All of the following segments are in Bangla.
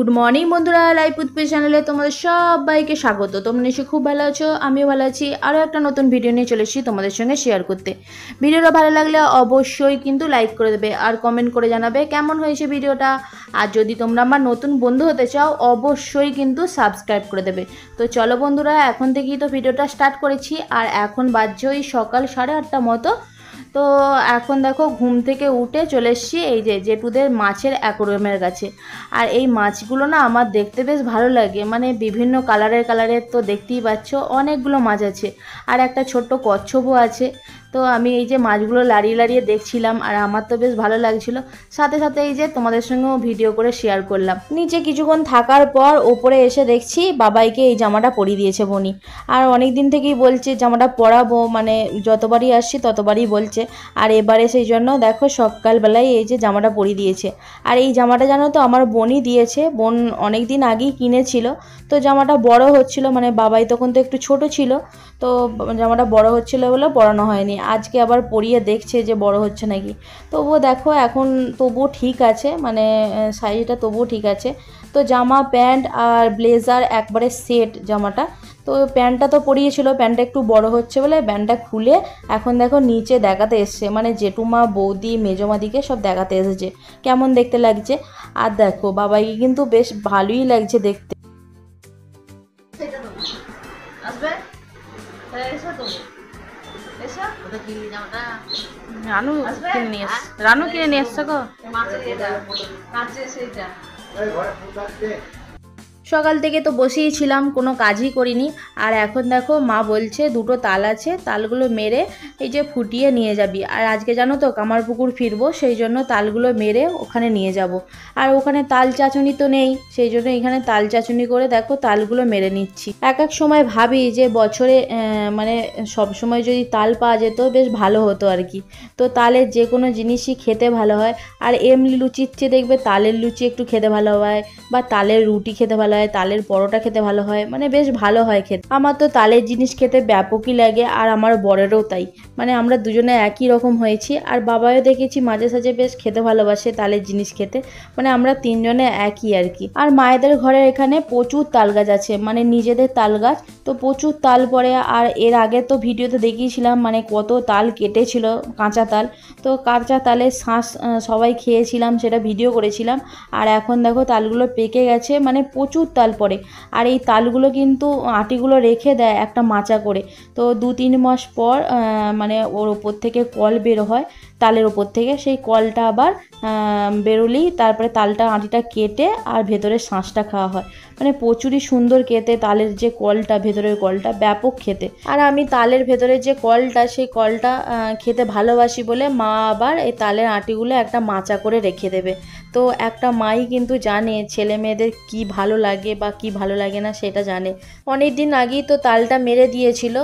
গুড মর্নিং বন্ধুরা, লাইভ উৎপেজ চ্যানেলে তোমাদের সবাইকে স্বাগত। তোমরা নিশ্চয়ই খুব ভালো আছো, আমিও ভালো আছি। আরও একটা নতুন ভিডিও নিয়ে চলে এসেছি তোমাদের সঙ্গে শেয়ার করতে। ভিডিওটা ভালো লাগলে অবশ্যই কিন্তু লাইক করে দেবে আর কমেন্ট করে জানাবে কেমন হয়েছে ভিডিওটা। আর যদি তোমরা আমার নতুন বন্ধু হতে চাও অবশ্যই কিন্তু সাবস্ক্রাইব করে দেবে। তো চলো বন্ধুরা, এখন থেকেই তো ভিডিওটা স্টার্ট করেছি। আর এখন বাজছে ওই সকাল 8:30 মতো। তো এখন দেখো ঘুম থেকে উঠে চলে এসেছি এই যে জেঠুদের মাছের অ্যাকোরিয়ামের কাছে। আর এই মাছগুলো না আমার দেখতে বেশ ভালো লাগে, মানে বিভিন্ন কালারের তো দেখতেই পাচ্ছ অনেকগুলো মাছ আছে। আর একটা ছোট্ট কচ্ছপও আছে। তো আমি এই যে মাছগুলো লাড়িয়ে দেখছিলাম আর আমার তো বেশ ভালো লাগছিল। সাথে সাথে এই যে তোমাদের সঙ্গেও ভিডিও করে শেয়ার করলাম। নিচে কিছুক্ষণ থাকার পর ওপরে এসে দেখছি বাবাইকে এই জামাটা পরিয়ে দিয়েছে বনি। আর অনেক দিন থেকেই বলছে জামাটা পরাবো, মানে যতবারই আসছি ততবারই বলছে। আর এবারে সেই জন্য দেখো সকালবেলায় এই যে জামাটা পরিয়ে দিয়েছে। আর এই জামাটা জানো তো আমার বোনই দিয়েছে, বোন অনেক দিন আগেই কিনেছিল। তো জামাটা বড় হচ্ছিল, মানে বাবাই তখন তো একটু ছোট ছিল, তো জামাটা বড় হচ্ছিল বলে পরানো হয়নি। আজকে আবার পরিয়ে দেখছে যে বড় হচ্ছে নাকি। তবুও দেখো এখন তবুও ঠিক আছে, মানে সাইজটা তবুও ঠিক আছে। তো জামা প্যান্ট আর ব্লেজার একবারে সেট জামাটা। তো প্যান্টটা তো পরিয়েছিল, প্যান্টটা একটু বড় হচ্ছে বলে প্যান্টটা খুলে এখন দেখো নিচে দেখাতে এসছে, মানে জেঠুমা বৌদি মেজমাদিকে সব দেখাতে এসেছে কেমন দেখতে লাগছে। আর দেখো বাবাইকে কিন্তু বেশ ভালোই লাগছে দেখতে। রানু কিনে নিয়ে এসছে গো। সকাল থেকে তো বসেই ছিলাম, কোনো কাজই করিনি। আর এখন দেখো মা বলছে দুটো তাল আছে, তালগুলো মেরে এই যে ফুটিয়ে নিয়ে যাবি। আর আজকে জানো তো কামারপুকুর ফিরবো, সেই জন্য তালগুলো মেরে ওখানে নিয়ে যাব। আর ওখানে তাল চাচুনি তো নেই, সেই জন্য এখানে তাল চাচুনি করে দেখো তালগুলো মেরে নিচ্ছি। এক এক সময় ভাবি যে বছরে মানে সব সময় যদি তাল পাওয়া যেত বেশ ভালো হতো আর কি। তো তালের যে কোনো জিনিসই খেতে ভালো হয়। আর এমনি লুচির চেয়ে দেখবে তালের লুচি একটু খেতে ভালো হয়, বা তালের রুটি খেতে ভালো হয়, তালের পরোটা খেতে ভালো হয়, মানে বেশ ভালো হয় খেতে। আমার তো তালের জিনিস খেতে ব্যাপকই লাগে, আর আমার বরেরও তাই। মানে আমরা দুজনে একই রকম হয়েছি। আর বাবাও দেখেছি মাঝে সাঝে বেশ খেতে ভালোবাসে তালের জিনিস খেতে, মানে আমরা তিনজনে একই আর কি। আর মায়েদের ঘরের এখানে প্রচুর তাল গাছ আছে, মানে নিজেদের তাল গাছ, তো প্রচুর তাল পড়ে। আর এর আগে তো ভিডিওতে দেখিয়েছিলাম মানে কত তাল কেটেছিল, কাঁচা তাল। তো কাঁচা তালের শাঁস সবাই খেয়েছিলাম, সেটা ভিডিও করেছিলাম। আর এখন দেখো তালগুলো পেকে গেছে, মানে প্রচুর তাল পড়ে। আর এই তালগুলো কিন্তু আটিগুলো রেখে দেয় একটা মাচা করে। তো 2-3 মাস পর মানে ওর ওপর থেকে কল বের হয়, তালের ওপর থেকে সেই কলটা আবার বেরোলেই তারপরে তালটা আটিটা কেটে আর ভেতরের শাঁসটা খাওয়া হয়। মানে প্রচুরই সুন্দর খেতে তালের যে কলটা, ভেতরের কলটা ব্যাপক খেতে। আর আমি তালের ভেতরের যে কলটা, সেই কলটা খেতে ভালোবাসি বলে মা আবার এই তালের আটিগুলো একটা মাচা করে রেখে দেবে। তো একটা মাই কিন্তু জানে ছেলে মেয়েদের কি ভালো লাগে বা কি ভালো লাগে না সেটা জানে। অনেক দিন আগেই তো তালটা মেরে দিয়েছিল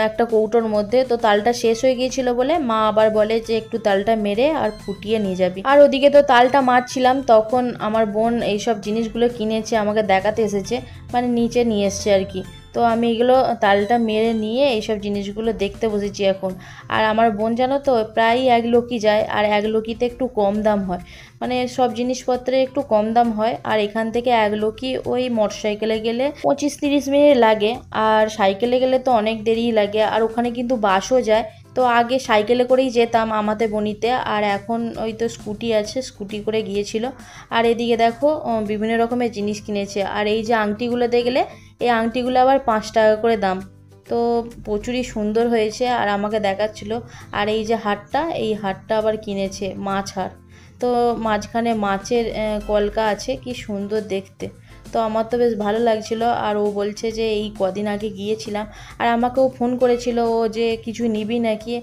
একটা কৌটোর মধ্যে। তো তালটা শেষ হয়ে গিয়েছিল বলে মা আবার বলে যে একটু তালটা মেরে আর ফুটিয়ে নিয়ে যাবি। আর ওদিকে তো তালটা মারছিলাম, তখন আমার বোন এইসব জিনিসগুলো কিনেছে আমাকে দেখাতে এসেছে, মানে নিচে নিয়ে এসছে আর কি। তো আমি এগুলো তালটা মেরে নিয়ে এইসব জিনিসগুলো দেখতে বসেছি এখন। আর আমার বোন জানো তো প্রায় 1 লোকই যায়, আর 1 লোকিতে একটু কম দাম হয়, মানে সব জিনিসপত্রে একটু কম দাম হয়। আর এখান থেকে 1 লোকই ওই মোটরসাইকেলে গেলে 25-30 মিনিট লাগে, আর সাইকেলে গেলে তো অনেক দেরিই লাগে। আর ওখানে কিন্তু বাসও যায়। তো আগে সাইকেলে করেই যেতাম আমাদের বনিতে, আর এখন ওই তো স্কুটি আছে, স্কুটি করে গিয়েছিল। আর এদিকে দেখো বিভিন্ন রকমের জিনিস কিনেছে। আর এই যে আংটিগুলো দেখলে, এই আংটিগুলো আবার 5 টাকা করে দাম। তো প্রচুরই সুন্দর হয়েছে আর আমাকে দেখাচ্ছিল। আর এই যে হারটা, এই হারটা আবার কিনেছে মাছ হার। তো মাঝখানে মাছের কলকা আছে, কি সুন্দর দেখতে। তো আমার তো বেশ ভালো লাগছিল। আর ও বলছে যে এই কদিন আগে গিয়েছিলাম, আর আমাকেও ফোন করেছিল ও যে কিছু নিবি নাকি।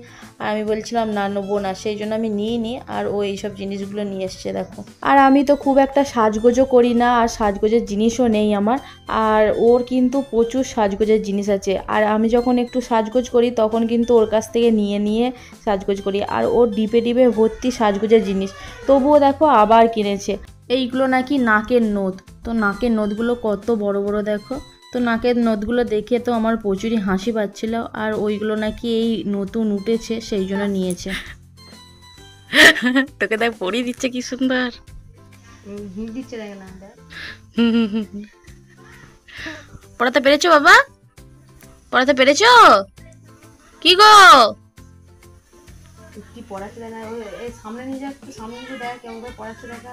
আর আমি বলছিলাম না নেবো না, সেই জন্য আমি নিইনি। আর ও এইসব জিনিসগুলো নিয়ে এসছে দেখো। আর আমি তো খুব একটা সাজগোজও করি না, আর সাজগোজের জিনিসও নেই আমার। আর ওর কিন্তু প্রচুর সাজগোজের জিনিস আছে। আর আমি যখন একটু সাজগোজ করি তখন কিন্তু ওর কাছ থেকে নিয়ে সাজগোজ করি। আর ওর ডিপে ডিপে ভর্তি সাজগোজের জিনিস, তবুও দেখো আবার কিনেছে। এইগুলো নাকি নাকের নথ। তো নাকের নথগুলো কত বড় বড় দেখো। তো নাকের নথগুলো দেখে তো আমার প্রচুরই হাসি পাচ্ছিল। আর ওইগুলো নাকি এই নতুন উঠেছে, সেই জন্য নিয়েছে। তোকে দেখ পরিয়ে দিচ্ছে কি সুন্দর দিচ্ছে, দেখ না পড়াতে পেরেছো বাবা? পড়াতে পেরেছো? কি গো কি পড়াচ্ছে না? এই সামনে নিয়ে যা, সামনে নিয়ে দেখ কেমন করে পড়াচ্ছে দেখা।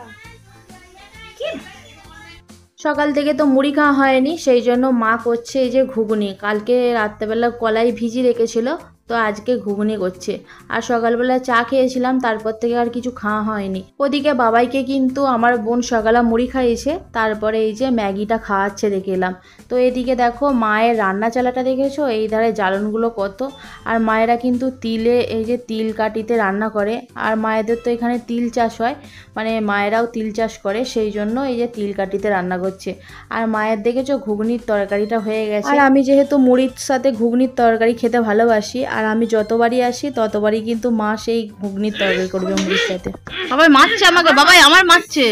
সকাল থেকে তো মুড়ি খাওয়া হয়নি, সেই জন্য মা করছে এই যে ঘুগনি। কালকে রাত্রেবেলা কলাই ভিজি রেখেছিল, তো আজকে ঘুগনি করছে। আর সকালবেলা চা খেয়েছিলাম, তারপর থেকে আর কিছু খাওয়া হয়নি। ওদিকে বাবাইকে কিন্তু আমার বোন সকালে মুড়ি খাইয়েছে, তারপরে এই যে ম্যাগিটা খাওয়াচ্ছে দেখে এলাম। তো এদিকে দেখো মায়ের রান্না চালাটা দেখেছো, এই ধারে জ্বালনগুলো কত। আর মায়েরা কিন্তু তিলে এই যে তিল কাটিতে রান্না করে। আর মায়েদের তো এখানে তিল চাষ হয়, মানে মায়েরাও তিল চাষ করে, সেই জন্য এই যে তিল কাটিতে রান্না করছে। আর মায়ের দেখেছো ঘুগনির তরকারিটা হয়ে গেছে। আর আমি যেহেতু মুড়ির সাথে ঘুগনির তরকারি খেতে ভালোবাসি, আর আমি যতবারই আসি ততবারই কিন্তু মা সেই ঘুগনির তরকারি করবে মুড়ির সাথে। বাবাই মারছে আমাকে, বাবাই আমার মারছে।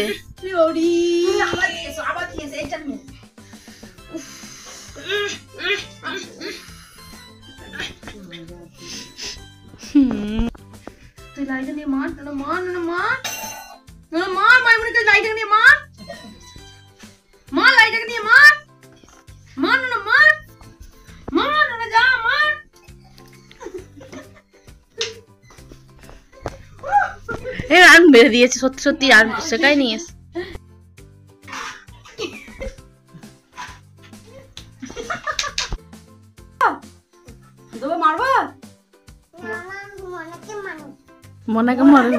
তুই লাইটা নিয়ে মার, মার মার মার মার লাইটা নিয়ে মার, মার লাইটাকে নিয়ে মার, মার না মার, মার না যা মার। এই রান মেরে দিয়েছে সত্যি সত্যি, আর শেখাই নিয়ে মারবা মনাকে মারো।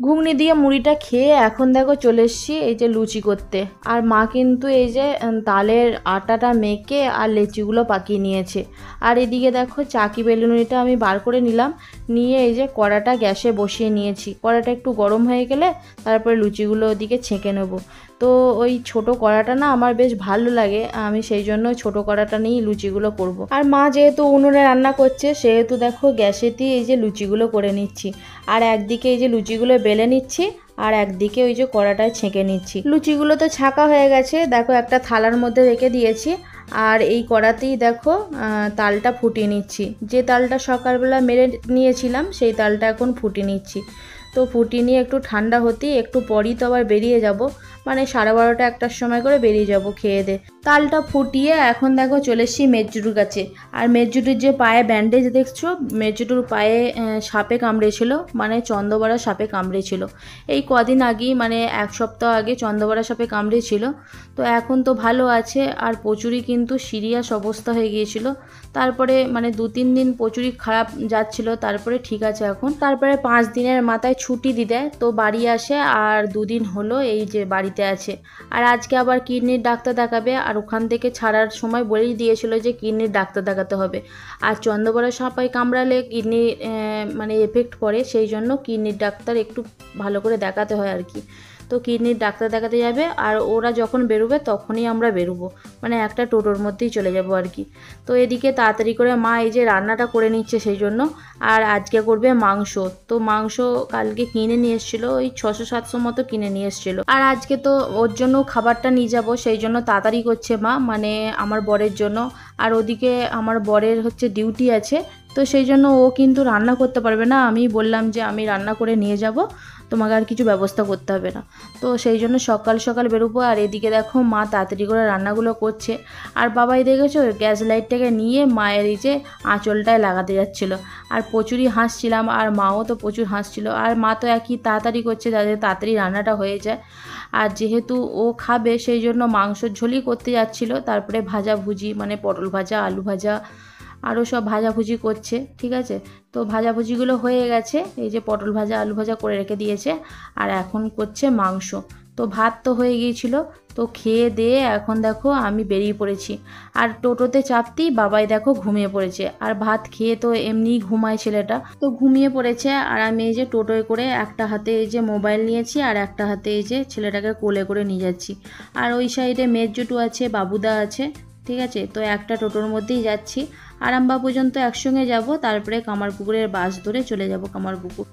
ঘুগনি দিয়ে মুড়িটা খেয়ে এখন দেখো চলে এসছি এই যে লুচি করতে। আর মা কিন্তু এই যে তালের আটাটা মেখে আর লেচিগুলো পাকিয়ে নিয়েছে। আর এদিকে দেখো চাকি বেলুনিটা আমি বার করে নিলাম, নিয়ে এই যে কড়াটা গ্যাসে বসিয়ে নিয়েছি। কড়াটা একটু গরম হয়ে গেলে তারপরে লুচিগুলো ওদিকে ছেঁকে নেবো। তো ওই ছোট কড়াটা না আমার বেশ ভালো লাগে, আমি সেই জন্য ছোট কড়াটা নিয়েই লুচিগুলো করব। আর মা যেহেতু উনুনে রান্না করছে, সেহেতু দেখো গ্যাসেতেই এই যে লুচিগুলো করে নিচ্ছি। আর একদিকে এই যে লুচিগুলো বেলে নিচ্ছি, আর একদিকে ওই যে কড়াটায় ছেঁকে নিচ্ছি। লুচিগুলো তো ছাঁকা হয়ে গেছে, দেখো একটা থালার মধ্যে রেখে দিয়েছি। আর এই কড়াতেই দেখো তালটা ফুটিয়ে নিচ্ছি। যে তালটা সকালবেলা মেরে নিয়েছিলাম সেই তালটা এখন ফুটিয়ে নিচ্ছি। তো ফুটিয়ে নিয়ে একটু ঠান্ডা হতেই একটু পরই তো আবার বেরিয়ে যাব, মানে 12:30 একটার সময় করে বেরিয়ে যাব খেয়ে দে। তালটা ফুটিয়ে এখন দেখো চলে এসছি মেজজুটুর কাছে। আর মেজজুটির যে পায়ে ব্যান্ডেজ দেখছো, মেজজুটুর পায়ে সাপে কামড়েছিল, মানে চন্দ্রবড়া সাপে কামড়েছিল। এই কদিন আগেই, মানে এক সপ্তাহ আগে চন্দ্রবড়া সাপে কামড়েছিল। তো এখন তো ভালো আছে, আর প্রচুরই কিন্তু সিরিয়াস অবস্থা হয়ে গিয়েছিল। তারপরে মানে 2-3 দিন প্রচুরই খারাপ যাচ্ছিল, তারপরে ঠিক আছে এখন। তারপরে 5 দিনের মাথায় ছুটি দিয়ে দেয়, তো বাড়ি আসে। আর 2 দিন হলো এই যে বাড়িতে আছে। আর আজকে আবার কিডনির ডাক্তার দেখাবে, আর ওখান থেকে ছাড়ার সময় বলেই দিয়েছিল যে কিডনির ডাক্তার দেখাতে হবে। আর চন্দ্রবড়া সাপে কামড়ালে কিডনি মানে এফেক্ট পড়ে, সেই জন্য কিডনির ডাক্তার একটু ভালো করে দেখাতে হয় আর কি। তো কিডনির ডাক্তার দেখাতে যাবে, আর ওরা যখন বেরোবে তখনই আমরা বেরোবো, মানে একটা টোটোর মধ্যেই চলে যাব আর কি। তো এদিকে তাড়াতাড়ি করে মা এই যে রান্নাটা করে নিচ্ছে সেই জন্য। আর আজকে করবে মাংস। তো মাংস কালকে কিনে নিয়ে এসেছিলো, ওই 600-700 মতো কিনে নিয়ে এসেছিলো। আর আজকে তো ওর জন্য খাবারটা নিয়ে যাব, সেই জন্য তাড়াতাড়ি করছে মা, মানে আমার বরের জন্য। আর ওদিকে আমার বরের হচ্ছে ডিউটি আছে, তো সেই জন্য ও কিন্তু রান্না করতে পারবে না। আমি বললাম যে আমি রান্না করে নিয়ে যাব, তোমাকে আর কিছু ব্যবস্থা করতে হবে না। তো সেই জন্য সকাল সকাল বেরোবো। আর এদিকে দেখো মা তাড়াতাড়ি করে রান্নাগুলো করছে। আর বাবাই দেখেছো গ্যাস লাইটটাকে নিয়ে মায়ের এই যে আঁচলটায় লাগাতে যাচ্ছিলো। আর প্রচুরই হাসছিলাম, আর মাও তো প্রচুর হাসছিল। আর মা তো একই তাড়াতাড়ি করছে যাতে তাড়াতাড়ি রান্নাটা হয়ে যায়। আর যেহেতু ও খাবে সেই জন্য মাংসর ঝোলই করতে যাচ্ছিলো। তারপরে ভাজাভুজি, মানে পটল ভাজা, আলু ভাজা, আরও সব ভাজাভুজি করছে, ঠিক আছে। তো ভাজাভুজিগুলো হয়ে গেছে, এই যে পটল ভাজা, আলু ভাজা করে রেখে দিয়েছে। আর এখন করছে মাংস। তো ভাত তো হয়ে গিয়েছিল, তো খেয়ে দিয়ে এখন দেখো আমি বেরিয়ে পড়েছি। আর টোটোতে চাপতেই বাবাই দেখো ঘুমিয়ে পড়েছে। আর ভাত খেয়ে তো এমনিই ঘুমায় ছেলেটা, তো ঘুমিয়ে পড়েছে। আর আমি এই যে টোটোয় করে একটা হাতে এই যে মোবাইল নিয়েছি, আর একটা হাতে এই যে ছেলেটাকে কোলে করে নিয়ে যাচ্ছি। আর ওই সাইডে মেজজুটু আছে, বাবুদা আছে, ঠিক আছে। তো একটা টোটোর মধ্যেই যাচ্ছি। আরামবা পর্যন্ত একসঙ্গে যাব, তারপরে কামারপুকুরের বাস ধরে চলে যাব কামারপুকুর।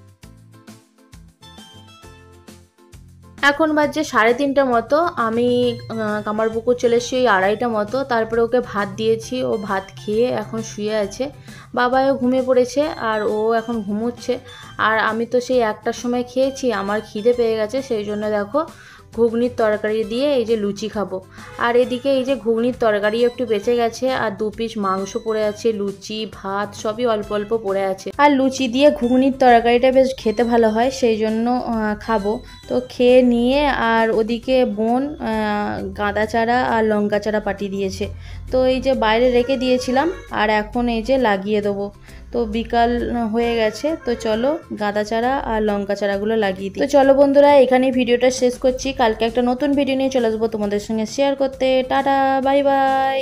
এখন বাজছে 3:30 মতো। আমি কামারপুকুর চলে এসেছি 2:30 মতো। তারপরে ওকে ভাত দিয়েছি, ও ভাত খেয়ে এখন শুয়ে আছে। বাবাও ঘুমিয়ে পড়েছে, আর ও এখন ঘুমোচ্ছে। আর আমি তো সেই 1টার সময় খেয়েছি, আমার খিদে পেয়ে গেছে, সেই জন্য দেখো ঘুগনির তরকারি দিয়ে এই যে লুচি খাবো। আর এদিকে এই যে ঘুগনির তরকারি একটু বেঁচে গেছে আর 2 পিস মাংস পড়ে আছে, লুচি ভাত সবই অল্প অল্প পড়ে আছে। আর লুচি দিয়ে ঘুগনির তরকারিটা বেশ খেতে ভালো হয়, সেই জন্য খাবো। তো খেয়ে নিয়ে আর ওদিকে বোন গাঁদা চারা আর লঙ্কা চারা পাঠিয়ে দিয়েছে, তো এই যে বাইরে রেখে দিয়েছিলাম আর এখন এই যে লাগিয়ে দেবো। তো বিকাল হয়ে গেছে, তো চলো গাঁদা চারা আর লঙ্কা চারাগুলো লাগিয়ে দিই। তো চলো বন্ধুরা, এখানেই ভিডিওটা শেষ করছি। কালকে একটা নতুন ভিডিও নিয়ে চলে আসবো তোমাদের সঙ্গে শেয়ার করতে। Tata, bye bye.